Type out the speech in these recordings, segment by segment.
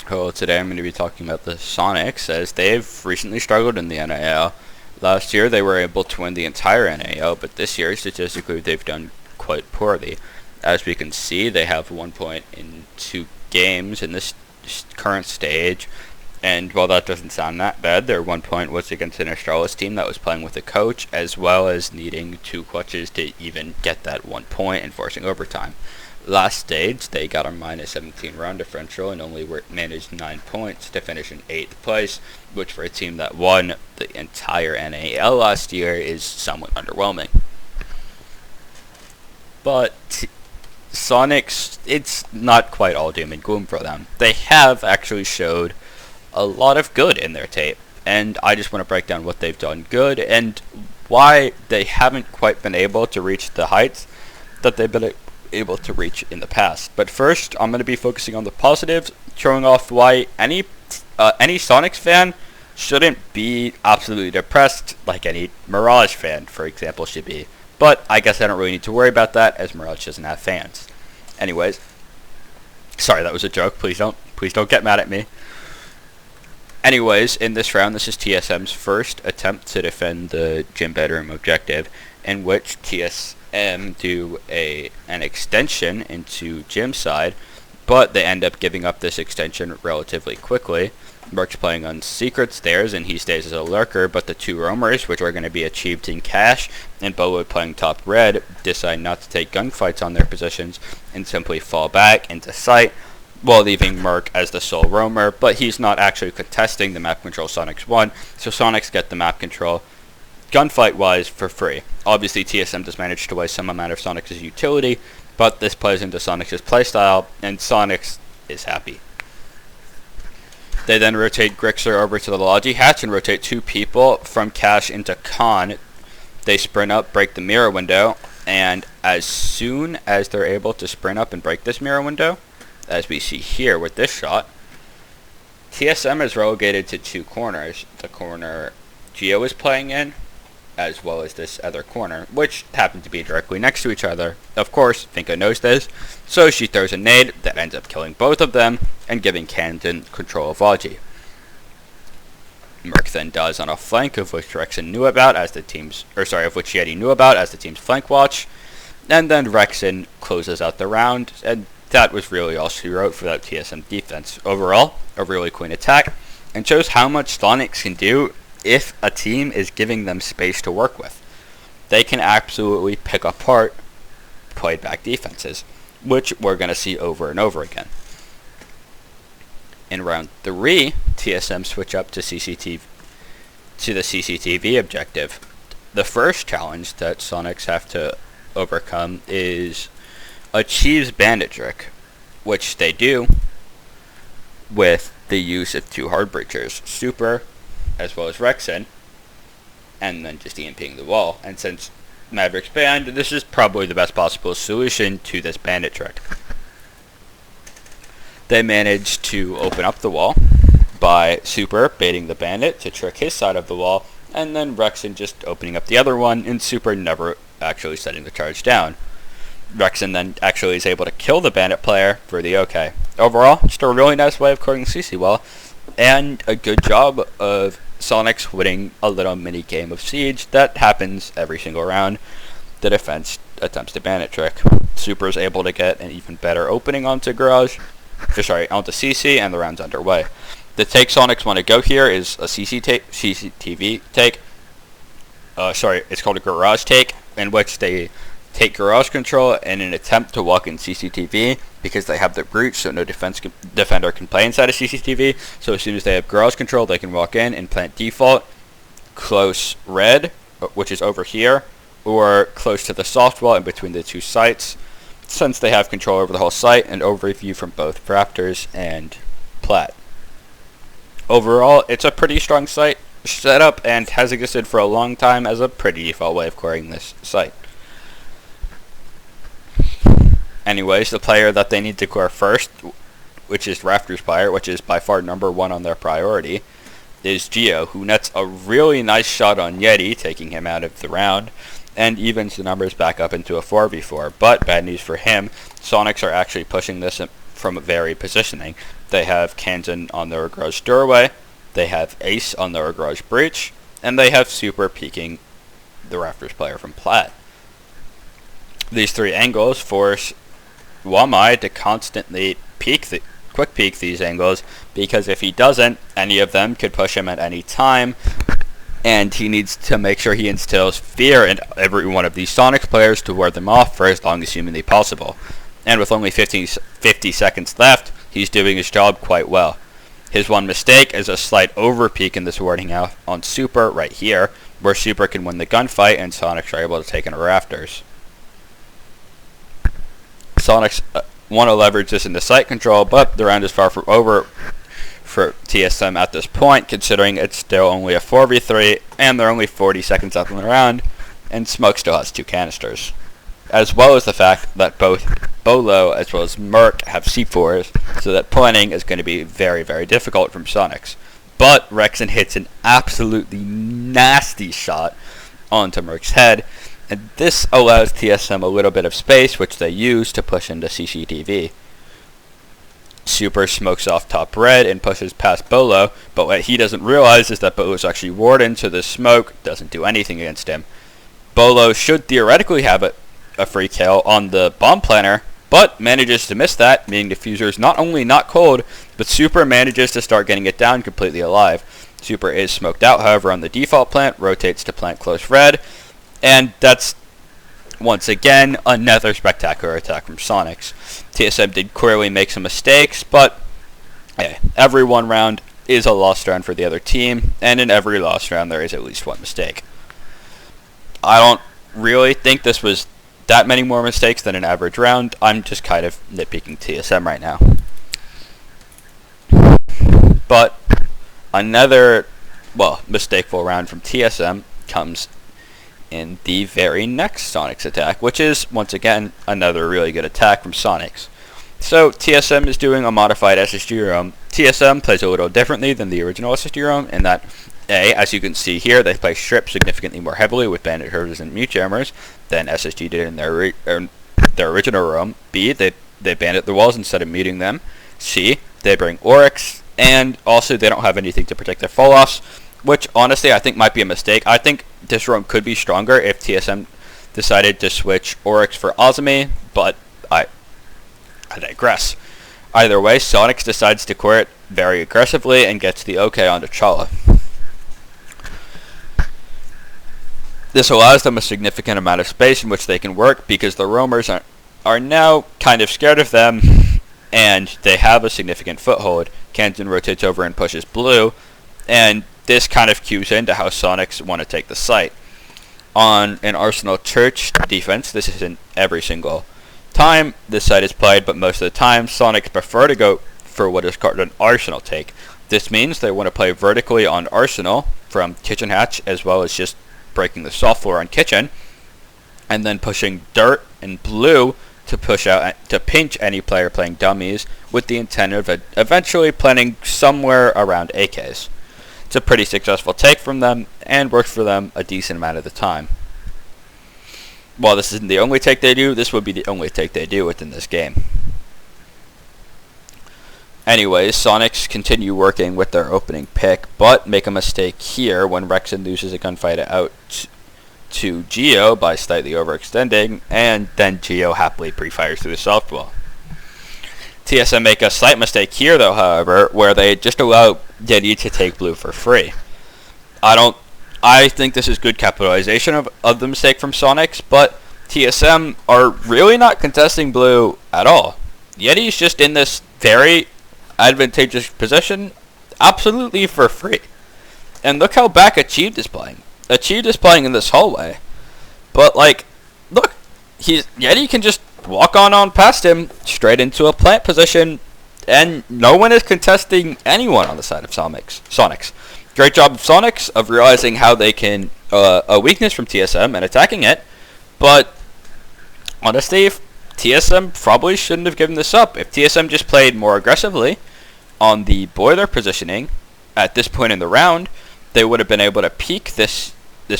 Well, today I'm going to be talking about the Sonics as they've recently struggled in the NAL. Last year they were able to win the entire NAL, but this year statistically they've done quite poorly. As we can see, they have 1 point in 2 games in this current stage, and while that doesn't sound that bad, their 1 point was against an Astralis team that was playing with a coach, as well as needing 2 clutches to even get that 1 point and forcing overtime. Last stage, they got a minus 17 round differential and only managed 9 points to finish in 8th place, which for a team that won the entire NAL last year is somewhat underwhelming. But Sonics, it's not quite all doom and gloom for them. They have actually showed a lot of good in their tape, and I just want to break down what they've done good and why they haven't quite been able to reach the heights that they've been able to reach in the past. But first, I'm going to be focusing on the positives, showing off why any Sonics fan shouldn't be absolutely depressed like any Mirage fan, for example, should be. But I guess I don't really need to worry about that, as Mirage doesn't have fans. Anyways, sorry, that was a joke. Please don't get mad at me. Anyways, in this round, this is TSM's first attempt to defend the gym bedroom objective, in which TSM do an extension into gym side, but they end up giving up this extension relatively quickly. Merc's playing on secret stairs, and he stays as a lurker, but the 2 roamers, which are going to be achieved in cash, and Bowood playing top red, decide not to take gunfights on their positions and simply fall back into sight, while leaving Merc as the sole roamer, but he's not actually contesting the map control Sonics won, so Sonics get the map control gunfight-wise for free. Obviously, TSM does manage to waste some amount of Sonics' utility, but this plays into Sonics' playstyle, and Sonics is happy. They then rotate Grixer over to the Logi hatch and rotate 2 people from Cash into Con. They sprint up, break the mirror window, and as soon as they're able to sprint up and break this mirror window, as we see here with this shot, TSM is relegated to 2 corners. The corner Geo is playing in, as well as this other corner, which happen to be directly next to each other. Of course, Finka knows this, so she throws a nade that ends up killing both of them and giving Camden control of Logi. Merc then dies on a flank of which Rexen knew about as the team's, of which Yeti knew about as the team's flank watch, and then Rexen closes out the round, and that was really all she wrote for that TSM defense. Overall, a really clean attack, and shows how much Sonics can do if a team is giving them space to work with. They can absolutely pick apart played back defenses, which we're going to see over and over again. In round 3, TSM switch up to the CCTV objective. The first challenge that Sonics have to overcome is achieves bandit trick, which they do with the use of 2 hard breachers, Super as well as Rexen, and then just EMPing the wall. And since Maverick's banned, this is probably the best possible solution to this bandit trick. They manage to open up the wall by Super baiting the bandit to trick his side of the wall, and then Rexen just opening up the other one, and Super never actually setting the charge down. Rexen then actually is able to kill the bandit player for the OK. Overall, just a really nice way of clearing CC well, and a good job of Sonics winning a little mini game of Siege that happens every single round. The defense attempts to bandit trick. Super is able to get an even better opening onto onto CC, and the round's underway. The take Sonics want to go here is a CCTV take. It's called a garage take, in which they take garage control in an attempt to walk in CCTV because they have the breach, so no defender can play inside of CCTV. So as soon as they have garage control, they can walk in and plant default close red, which is over here, or close to the soft wall in between the 2 sites, since they have control over the whole site and overview from both Raptors and Plat. Overall, it's a pretty strong site setup and has existed for a long time as a pretty default way of clearing this site. Anyways, the player that they need to clear first, which is Raptors player, which is by far number 1 on their priority, is Geo, who nets a really nice shot on Yeti, taking him out of the round, and evens the numbers back up into a 4v4. But bad news for him, Sonics are actually pushing this from a varied positioning. They have Kanzan on their garage doorway, they have Ace on their garage breach, and they have Super peeking the Raptors player from plat. These three angles force Wamai to constantly quick peek these angles, because if he doesn't, any of them could push him at any time, and he needs to make sure he instills fear in every one of these Sonics players to ward them off for as long as humanly possible. And with only 50 seconds left, he's doing his job quite well. His one mistake is a slight overpeak in this warding out on Super right here, where Super can win the gunfight and Sonics are able to take in Raptors. Sonics want to leverage this into site control, but the round is far from over for TSM at this point, considering it's still only a 4v3 and there are only 40 seconds left in the round, and Smoke still has 2 canisters. As well as the fact that both Bolo as well as Merc have C4s, so that pointing is going to be very, very difficult from Sonics. But Rexen hits an absolutely nasty shot onto Merc's head, and this allows TSM a little bit of space, which they use to push into CCTV. Super smokes off top red and pushes past Bolo, but what he doesn't realize is that Bolo's actually wardened, so the smoke doesn't do anything against him. Bolo should theoretically have a free kill on the bomb planter, but manages to miss that, meaning Diffuser is not only not cold, but Super manages to start getting it down completely alive. Super is smoked out, however, on the default plant, rotates to plant close red, and that's once again another spectacular attack from Sonics. TSM did clearly make some mistakes, but every one round is a lost round for the other team, and in every lost round there is at least one mistake. I don't really think this was that many more mistakes than an average round. I'm just kind of nitpicking TSM right now. But another, mistakeful round from TSM comes in the very next Sonics attack, which is, once again, another really good attack from Sonics. So, TSM is doing a modified SSG roam. TSM plays a little differently than the original SSG roam in that, A, as you can see here, they play Strip significantly more heavily with Bandit Herders and Mute Jammers than SSG did in their original roam. B, they bandit the walls instead of muting them. C, they bring Oryx, and also they don't have anything to protect their fall-offs, which honestly I think might be a mistake. I think this roam could be stronger if TSM decided to switch Oryx for Azumi, but I digress. Either way, Sonics decides to core it very aggressively and gets the OK onto Chala. This allows them a significant amount of space in which they can work, because the roamers are now kind of scared of them, and they have a significant foothold. Kanzan rotates over and pushes blue, and this kind of cues into how Sonics want to take the site. On an Arsenal Church defense, this isn't every single time this site is played, but most of the time Sonics prefer to go for what is called an Arsenal take. This means they want to play vertically on Arsenal from Kitchen Hatch, as well as just breaking the soft floor on Kitchen, and then pushing Dirt and Blue to push out to pinch any player playing dummies, with the intent of eventually planting somewhere around AKs. It's a pretty successful take from them, and works for them a decent amount of the time. While this isn't the only take they do, this would be the only take they do within this game. Anyways, Sonics continue working with their opening pick, but make a mistake here when Rexen loses a gunfight out to Geo by slightly overextending, and then Geo happily pre-fires through the soft wall. TSM make a slight mistake here though, however, where they just allow Yeti to take blue for free. I think this is good capitalization of the mistake from Sonics, but TSM are really not contesting blue at all. Yeti's just in this very advantageous position absolutely for free. And look how back Achieved is playing. Achieved is playing in this hallway. But look, Yeti can just walk on past him straight into a plant position, and no one is contesting anyone on the side of Sonics. Great job of Sonics of realizing how they can a weakness from TSM and attacking it, but honestly, TSM probably shouldn't have given this up. If TSM just played more aggressively on the Boiler positioning at this point in the round, they would have been able to peek this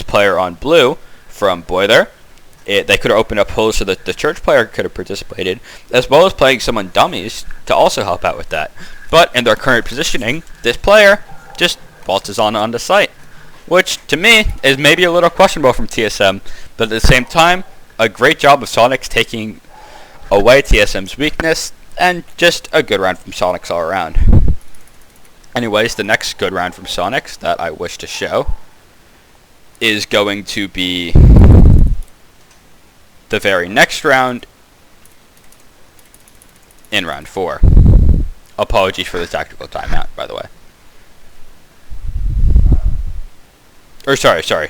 player on blue from Boiler, They could have opened up holes so that the church player could have participated, as well as playing someone dummies to also help out with that. But in their current positioning, this player just waltzes on the site, which to me is maybe a little questionable from TSM, but at the same time, a great job of Sonics taking away TSM's weakness, and just a good round from Sonics all around. Anyways, the next good round from Sonics that I wish to show is going to be the very next round in round 4. Apologies for the tactical timeout, by the way. Or sorry.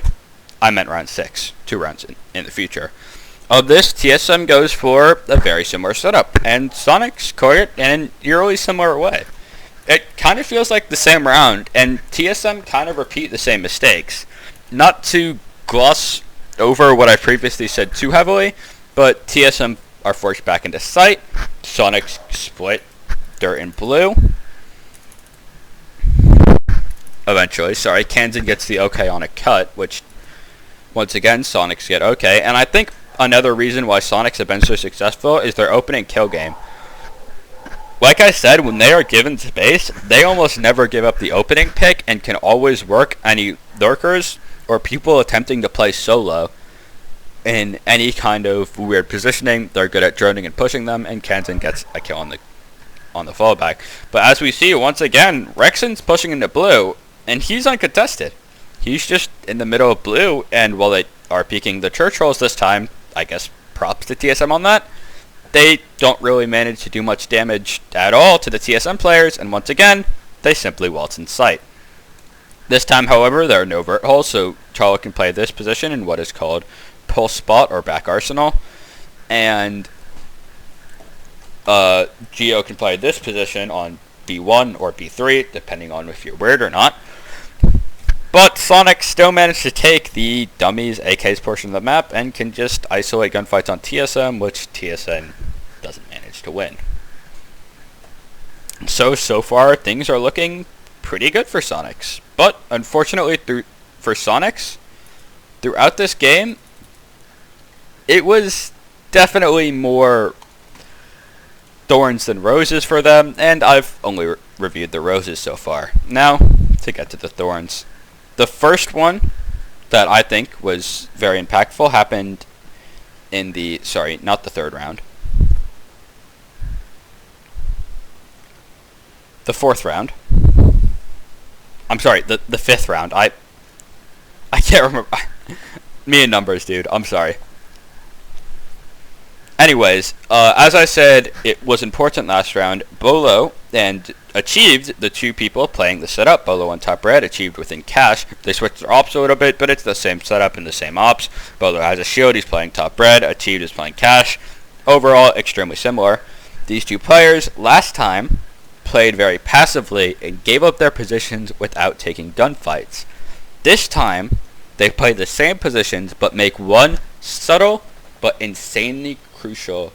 I meant round 6. 2 rounds in the future. Of this, TSM goes for a very similar setup, and Sonics court it in an eerily similar way. It kind of feels like the same round, and TSM kind of repeat the same mistakes. Not to gloss over what I previously said too heavily, but TSM are forced back into sight. Sonics split dirt and blue. Eventually, Kansan gets the okay on a cut, which, once again, Sonics get okay. And I think another reason why Sonics have been so successful is their opening kill game. Like I said, when they are given space, they almost never give up the opening pick and can always work any lurkers or people attempting to play solo in any kind of weird positioning. They're good at droning and pushing them, and Kansan gets a kill on the fallback. But as we see, once again, Rexon's pushing into blue, and he's uncontested. He's just in the middle of blue, and while they are peeking the church holes this time, I guess props to TSM on that, they don't really manage to do much damage at all to the TSM players, and once again, they simply waltz in sight. This time, however, there are no vert holes, so Charlo can play this position in what is called pulse spot or back arsenal, and Geo can play this position on B1 or B3, depending on if you're weird or not. But Sonic still managed to take the dummies AKs portion of the map and can just isolate gunfights on TSM, which TSM doesn't manage to win. So far, things are looking pretty good for Sonics. But unfortunately for Sonics, throughout this game, it was definitely more thorns than roses for them, and I've only reviewed the roses so far. Now, to get to the thorns. The first one that I think was very impactful happened in the, not the third round. The fourth round. I'm sorry, the fifth round. I can't remember. Me and numbers, dude. I'm sorry. Anyways, as I said, it was important last round. Bolo and achieved the two people playing the setup. Bolo on top red, achieved within cash. They switched their ops a little bit, but it's the same setup and the same ops. Bolo has a shield, he's playing top red. Achieved is playing cash. Overall, extremely similar. These two players, last time, played very passively and gave up their positions without taking gunfights. This time, they play the same positions, but make one subtle but insanely crucial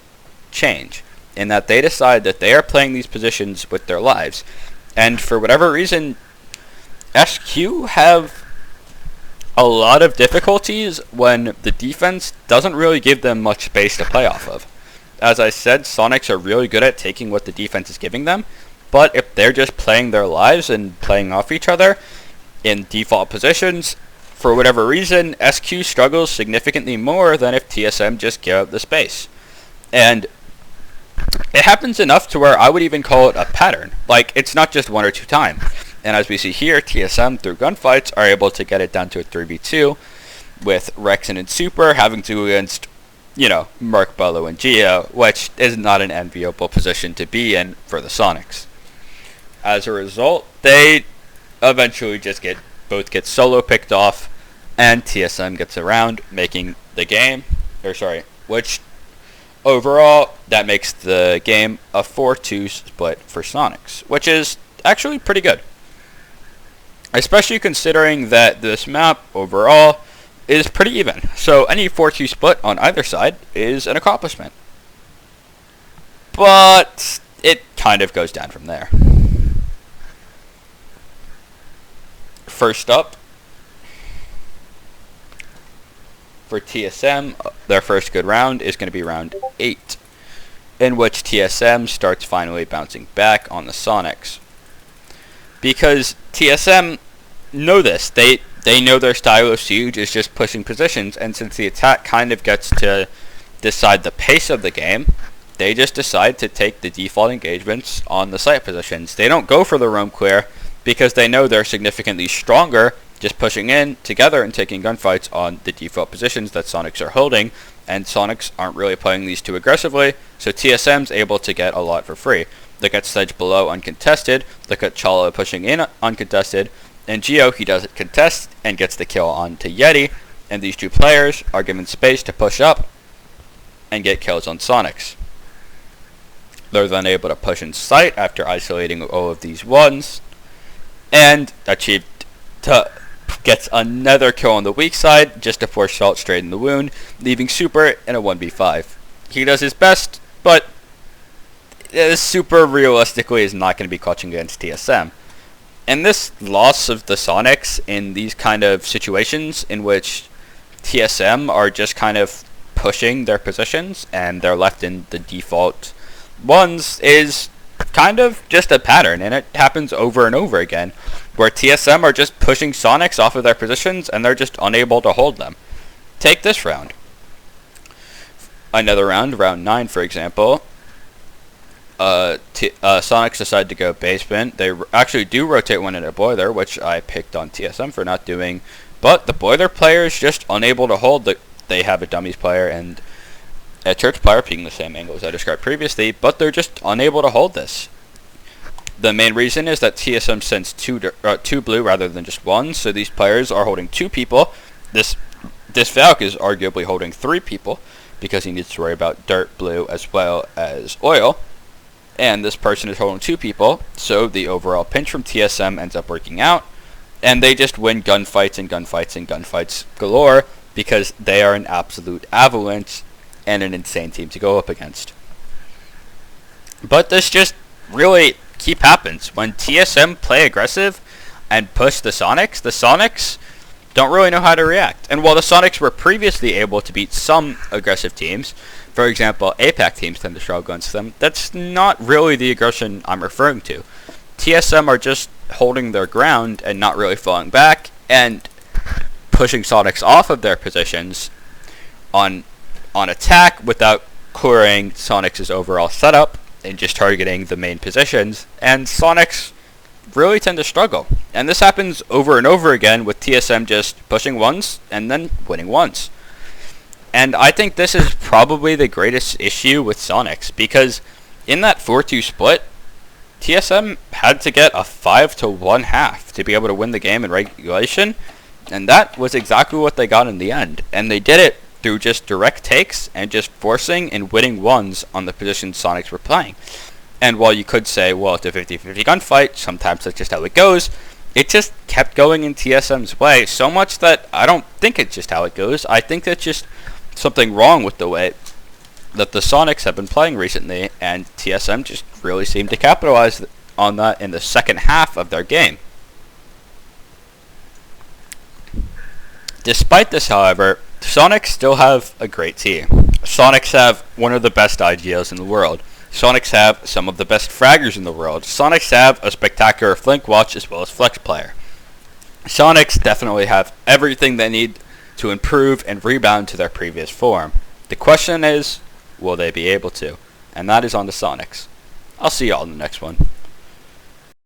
change, in that they decide that they are playing these positions with their lives. And for whatever reason, SQ have a lot of difficulties when the defense doesn't really give them much space to play off of. As I said, Sonics are really good at taking what the defense is giving them, but if they're just playing their lives and playing off each other in default positions, for whatever reason, SQ struggles significantly more than if TSM just give up the space. And it happens enough to where I would even call it a pattern. Like, it's not just one or two times. And as we see here, TSM, through gunfights, are able to get it down to a 3v2, with Rexon and Super having to go against, Merc, Bolo, and Geo, which is not an enviable position to be in for the Sonics. As a result, they eventually just both get solo picked off, and TSM gets around, making the game, which overall, that makes the game a 4-2 split for Sonics, which is actually pretty good. Especially considering that this map overall is pretty even. So any 4-2 split on either side is an accomplishment. But it kind of goes down from there. First up, for TSM, their first good round is going to be round 8, in which TSM starts finally bouncing back on the Sonics. Because TSM know this. They know their style of siege is just pushing positions, and since the attack kind of gets to decide the pace of the game, they just decide to take the default engagements on the site positions. They don't go for the roam clear because they know they're significantly stronger just pushing in together and taking gunfights on the default positions that Sonics are holding, and Sonics aren't really playing these too aggressively, so TSM's able to get a lot for free. Look at Sledge below uncontested, look at Chala pushing in uncontested, and Geo, he doesn't contest and gets the kill onto Yeti, and these two players are given space to push up and get kills on Sonics. They're then able to push in sight after isolating all of these ones, and achieved to gets another kill on the weak side just to force Salt straight in the wound, leaving Super in a 1v5. He does his best, but Super realistically is not going to be clutching against TSM. And this loss of the Sonics in these kind of situations in which TSM are just kind of pushing their positions and they're left in the default ones is kind of just a pattern, and it happens over and over again, where TSM are just pushing Sonics off of their positions and they're just unable to hold them. Take this round. Another round, round 9 for example, Sonics decide to go basement. They actually do rotate one in a boiler, which I picked on TSM for not doing, but the boiler player is just unable to hold they have a dummies player and a church player picking the same angle as I described previously, but they're just unable to hold this. The main reason is that TSM sends two blue rather than just one, so these players are holding 2 people. This Valk is arguably holding 3 people because he needs to worry about dirt, blue, as well as oil. And this person is holding 2 people, so the overall pinch from TSM ends up working out, and they just win gunfights and gunfights and gunfights galore because they are an absolute avalanche and an insane team to go up against. But this just really happens. When TSM play aggressive and push the Sonics don't really know how to react. And while the Sonics were previously able to beat some aggressive teams, for example, APAC teams tend to struggle against them, that's not really the aggression I'm referring to. TSM are just holding their ground and not really falling back and pushing Sonics off of their positions on attack without clearing Sonics' overall setup and just targeting the main positions, and Sonics really tend to struggle. And this happens over and over again with TSM just pushing once and then winning once. And I think this is probably the greatest issue with Sonics, because in that 4-2 split, TSM had to get a 5-1 half to be able to win the game in regulation, and that was exactly what they got in the end. And they did it through just direct takes and just forcing and winning ones on the positions Sonics were playing. And while you could say, well, it's a 50-50 gunfight, sometimes that's just how it goes, it just kept going in TSM's way, so much that I don't think it's just how it goes. I think that's just something wrong with the way that the Sonics have been playing recently, and TSM just really seemed to capitalize on that in the second half of their game. Despite this, however, Sonics still have a great team. Sonics have one of the best IGLs in the world. Sonics have some of the best fraggers in the world. Sonics have a spectacular flank watch as well as flex player. Sonics definitely have everything they need to improve and rebound to their previous form. The question is, will they be able to? And that is on to Sonics. I'll see y'all in the next one.